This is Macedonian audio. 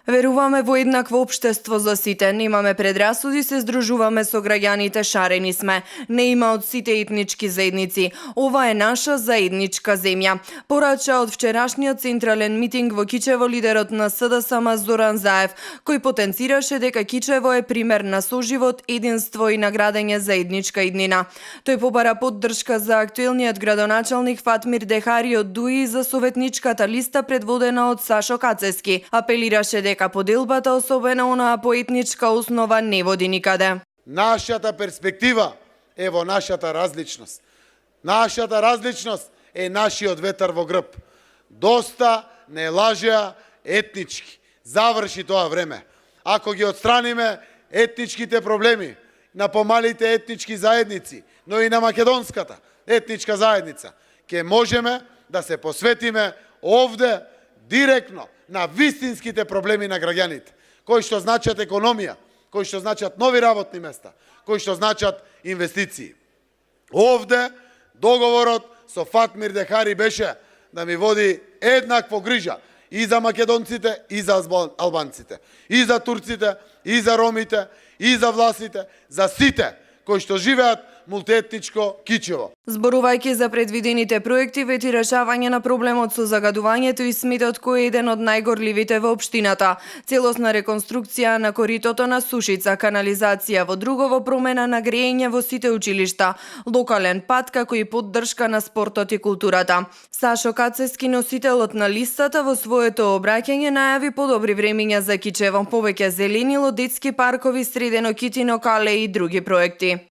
Веруваме во еднакво општество за сите, немаме предрасуди, се здружуваме со граѓаните, шарени сме. Не има од сите етнички заедници. Ова е наша заедничка земја. Порача од вчерашниот централен митинг во Кичево лидерот на СДСМ Зоран Заев, кој потенцираше дека Кичево е пример на соживот, единство и наградење за етничка иднина. Тој побара поддршка за актуелниот градоначалник Фатмир Дехари од ДУИ за советничката листа предводена од Сашо Кацески. Апелираше дека поделбата, особено онаа по етничка основа, не води никаде. Нашата перспектива е во нашата различност. Нашата различност е нашиот ветар во грб. Доста не лажеа етнички. Заврши тоа време. Ако ги отстраниме етничките проблеми на помалите етнички заедници, но и на македонската етничка заедница, ќе можеме да се посветиме овде директно на вистинските проблеми на граѓаните, кои што значат економија, кои што значат нови работни места, кои што значат инвестиции. Овде договорот со Фатмир Дехари беше да ми води еднакво грижа и за македонците, и за албанците, и за турците, и за ромите, и за власите, за сите кои што живеат мултиетничко Кичево. Зборувајќи за предвидените проекти, вети решавање на проблемот со загадувањето и сметот кој е еден од најгорливите во општината, целосна реконструкција на коритото на сушица, канализација во другово, промена на грејење во сите училишта, локален пат како и поддршка на спортот и културата. Сашо Кацески, носителот на листата, во своето обраќање најави подобри времиња за Кичево, повеќе зеленило, детски паркови, средено Китино кале и други проекти.